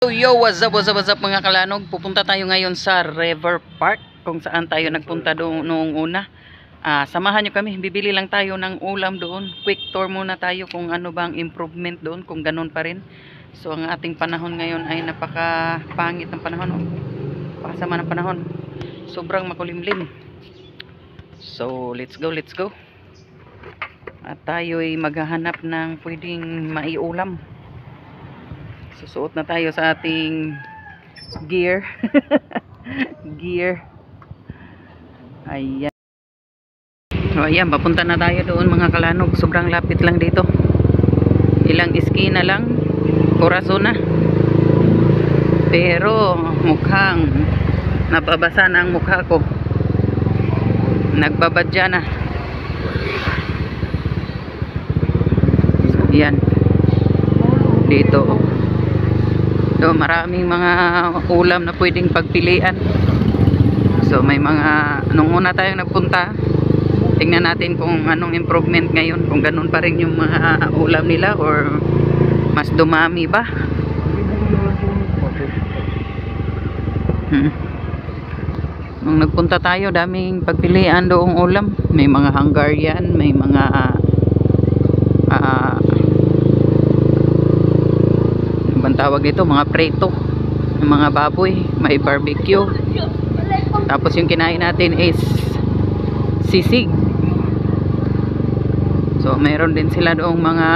Yo, what's up mga kalanog? Pupunta tayo ngayon sa River Park kung saan tayo nagpunta doon noong una. Samahan nyo kami, bibili lang tayo ng ulam doon. Quick tour muna tayo kung ano bang improvement doon, kung ganun pa rin. So ang ating panahon ngayon ay napaka-pangit ng panahon. Pakasama ng panahon. Sobrang makulimlim. So let's go. At tayo ay maghahanap ng pwedeng maiulam. Susuot na tayo sa ating gear. Ayan. So ayan, papunta na tayo doon mga kalanog. Sobrang lapit lang dito. Ilang iskina lang. Corazon na. Pero mukhang nababasa na ang mukha ko. Nagbabadya na. So ayan. Dito. So, maraming mga ulam na pwedeng pagpilian. So, may mga, nung una tayong nagpunta, tingnan natin kung anong improvement ngayon. Kung ganun pa rin yung mga ulam nila or mas dumami ba. Nung nagpunta tayo, daming pagpilian doong ulam. May mga Hungarian, may mga tawag ito, mga preto, mga baboy, may barbecue. Tapos yung kinain natin is sisig. So meron din sila doong mga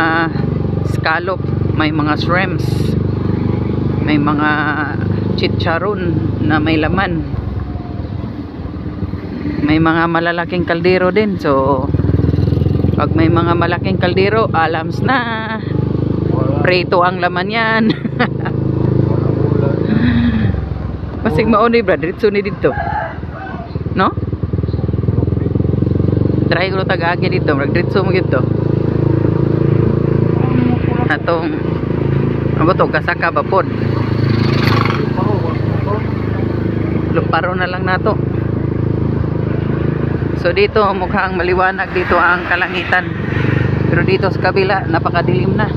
scallop, may mga shrimps, may mga chicharon na may laman, may mga malalaking kaldero din. So pag may mga malaking kaldero, alams na preto ang laman yan. Masig mauni brad, diretso ni dito. No? Try ko tagagi dito, diretso mo gito. Atong ano to, kasaka ba pod? Luparo na lang nato. So dito mukhang maliwanag dito ang kalangitan. Pero dito sa kabila napakadilim na.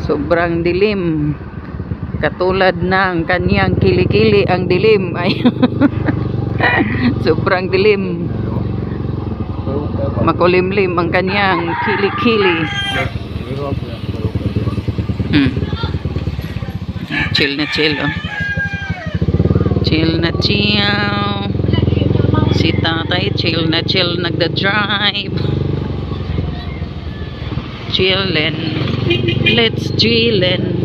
Sobrang dilim. Katulad ng kanyang kilikili ang dilim. Ay. Sobrang dilim. Makulimlim ang kanyang kilikili. Chill na chill. Oh. Chill na chill. Si tatay chill na chill nagda-drive. Chillin'. Let's chillin'.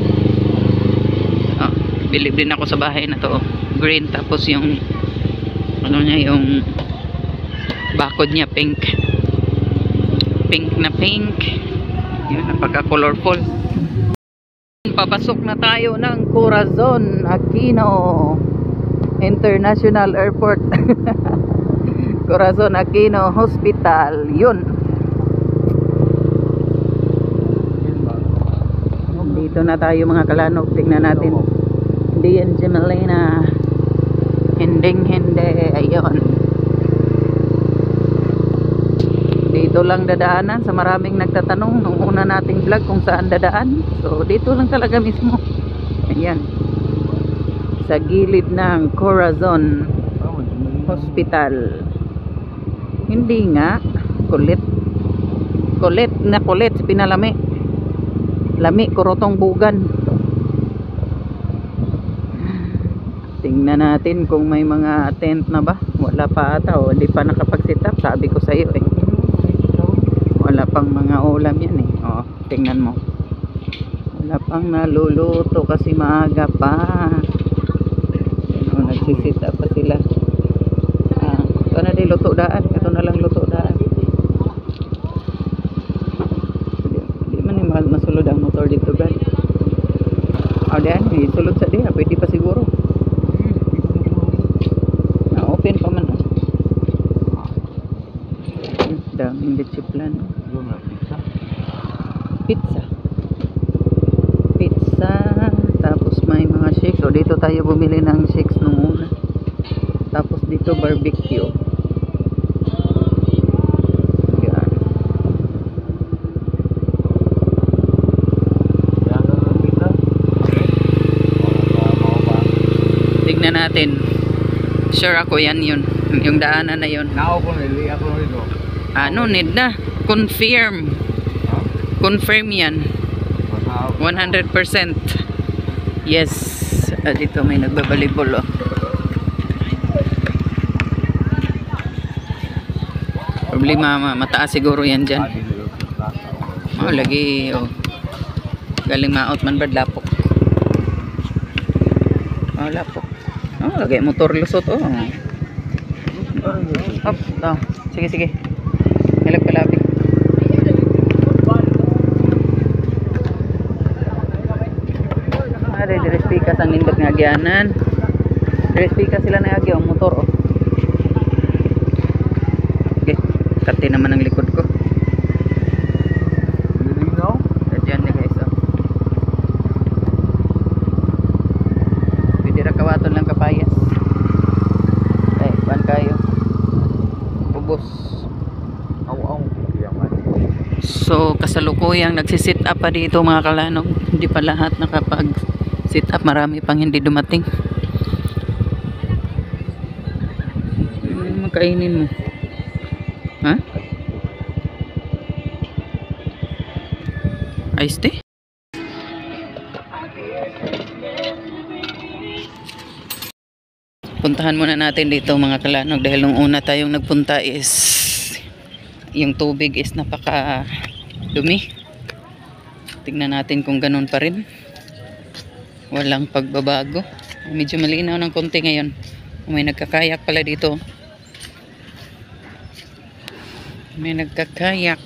Oh, bilib din ako sa bahay na to. Green, tapos yung ano niya, yung bakod niya pink. Pink na pink. Yun, napaka-colorful. Papasok na tayo ng Corazon Aquino International Airport. Corazon Aquino Hospital. Yun. Dito na tayo mga kalanog. Tingnan natin. Hindi yan Gemelina. Hindi. Ayun. Dito lang dadaanan. Sa maraming nagtatanong nung una nating vlog kung saan dadaan. So dito lang talaga mismo. Ayan. Sa gilid ng Corazon Hospital. Hindi nga. Kulit sa pinalami. Lami, kurotong bugan. Tingnan natin kung may mga tent na ba. Wala pa ata o hindi pa nakapag-sit up. Sabi ko sa iyo eh. Wala pang mga ulam yan eh. O, tingnan mo. Wala pang naluluto kasi maaga pa. O, nagsisit up pa sila. Ito na din luto daan. Ito na lang luto daan. Masulod ang motor dito brad. O diyan, sulod sa diha. Pwede pa siguro. Open pa man. Daming lechiplan. Pizza. Tapos may mga shakes. So dito tayo bumili ng shakes nung una. Tapos dito barbecue. natin. Sure ako yan yun. Yung daanan na yun. Nao ko nili ako rito. Ano, need na. Confirm. Confirm yan. 100%. Yes. Dito may nagbabalibol oh. Problema mataas siguro yan dyan. Oh, lagi oh. Galing maot man bad lapok. Oh, lapok. Oh, lagi motor lusot oh. Hop, oh. Sige, sige. Hilag kalabi. Ada dari speaker sang nindot nga agyanan. Dari speaker sila na agyaw motor oh. Okay, kati naman ang likod ko. Lilinaw? Diyan niya guys oh. Pwede ra kawaton lang kapayas. Eh, ban kayo. Ubos. Aw-aw. So kasalukuyang nagsisit up pa dito mga kalanog. Hindi pa lahat nakapag sit up, marami pang hindi dumating. Makainin mo. Ha? Iced tea? Puntahan muna natin dito mga kalanog dahil nung una tayong nagpunta is yung tubig is napaka dumi. Tingnan natin kung ganun pa rin. Walang pagbabago. Medyo malinaw ng konti ngayon. May nagkakayak pala dito. May nagkakayak.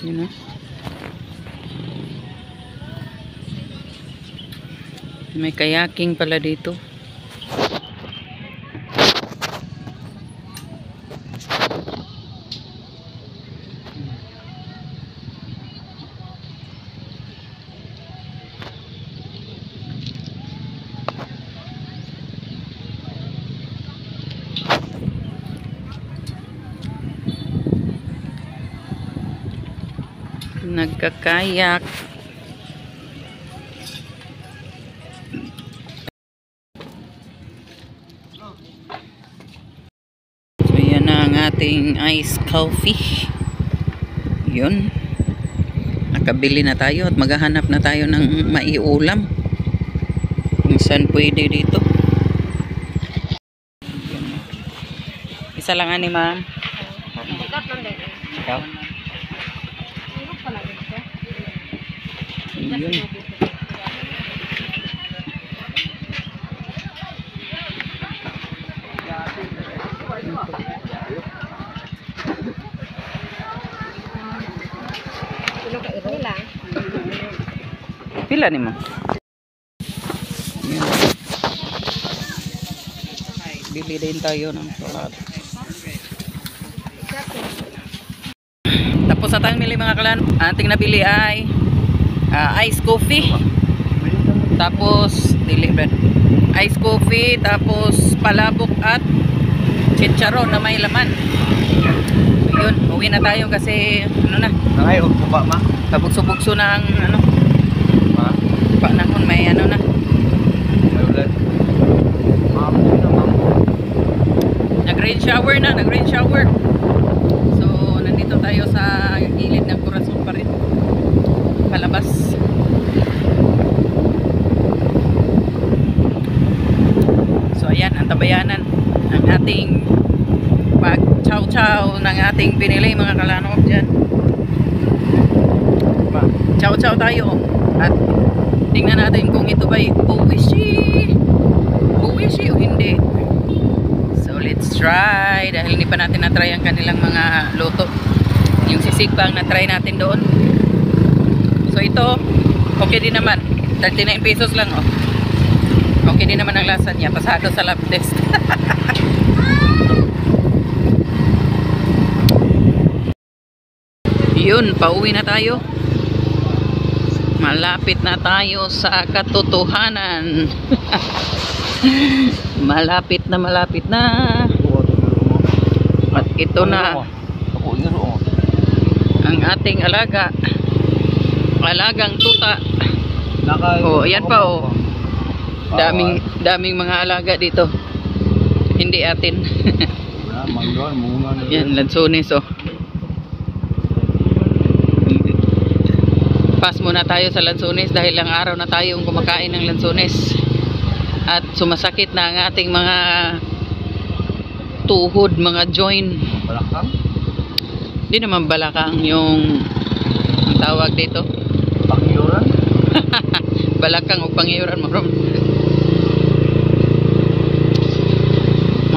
You know? May kayaking pala dito. Nagkakayak. So yan na ang ating iced coffee. Yun. Nakabili na tayo at maghahanap na tayo ng maiulam. Kung saan pwede dito. Isa lang ani ma'am. Ikaw? Yun. Pila ni mo? Yun. Bili din tayo ng salad. Tapos sa tayong mili mga kalan, ating nabili ay iced coffee, tapos dili bread, iced coffee, tapos palabok at chicharon na may laman. Yun, uwi na tayo kasi ano na, Ay, og kuba ma. kabugso-bugso na ang ano, Ma. panahon, may ano na. Ulan. Ma'am, na ma'am. Nag-rain shower na, nag-rain shower. So, nandito tayo sa gilid ng Corazon pa rin. Palabas. So, ayan, ang tabayanan ng ating pag-chow-chow ng ating pinili mga kalanok dyan. Chow-chow tayo. At tingnan natin kung ito ba'y buwishi o hindi. So, let's try. Dahil hindi pa natin na-try ang kanilang mga luto. Yung sisig pa ang na-try natin doon. So, ito, okay din naman. 39 pesos lang, oh. Okay din naman ang lasa niya. Pasado sa lab test. Yun, pauwi na tayo. Malapit na tayo sa katotohanan. Malapit na. At ito na ang ating alagang tuta. Oh, ayan pa oh. Daming mga alaga dito. Hindi atin. Mangga, bunga na. Yan, lansones oh. Pass muna tayo sa lansones dahil lang araw na tayong kumakain ng lansones. At sumasakit na ang ating mga tuhod, mga joint. Balakang? Hindi naman balakang yung ang tawag dito. Pangyuran? Balakang o pangyuran mo.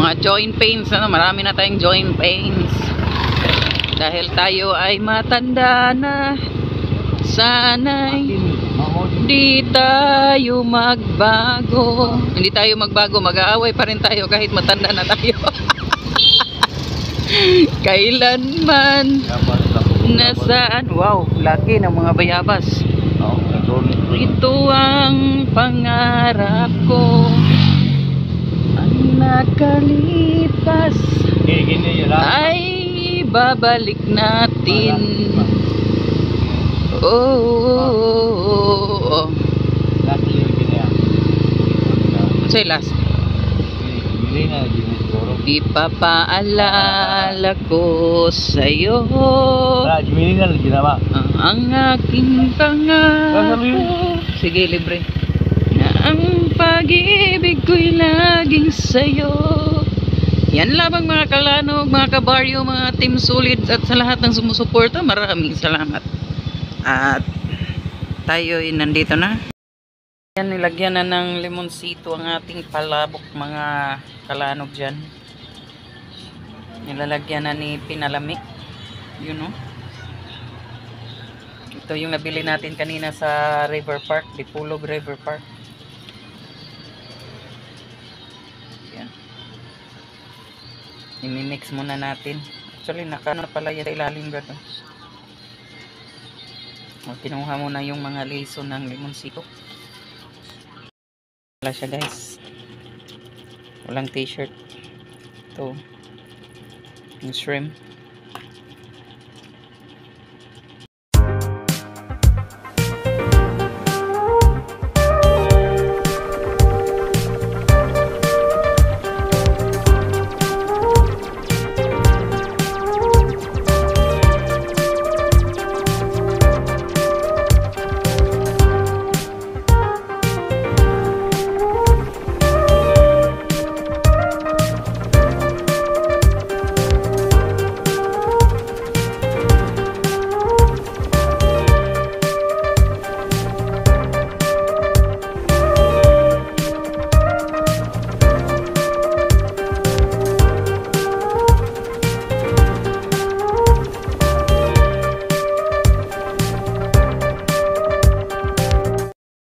Mga joint pains, ano? Marami na tayong joint pains. Dahil tayo ay matanda na. Sana'y di tayo magbago. Hindi tayo magbago, mag-aaway pa rin tayo kahit matanda na tayo. Kailanman nasaan. Wow, laki ng mga bayabas. Ito ang pangarap ko. Ang nakalipas ay babalik natin. Oh. Say last. Ipapaalala ko sa'yo ang aking pangako. Sige, libre. Na ang pag-ibig ko'y laging sa'yo. Yan lamang mga kalanog, mga kabaryo, mga team solid at sa lahat ng sumusuporta. Maraming salamat. At tayo'y nandito na. Yan, nilagyan na ng limonsito ang ating palabok mga kalanog dyan. Nilalagyan na ni Pinalamig. You know. Ito yung nabili natin kanina sa River Park, Dipolog River Park. Yan. I-mix muna natin. Actually, nakano pala yan sa ilalim ba ito. Kinuha mo na yung mga leso ng limonsito. Wala siya guys. Walang t-shirt. Ito. Yung shrimp.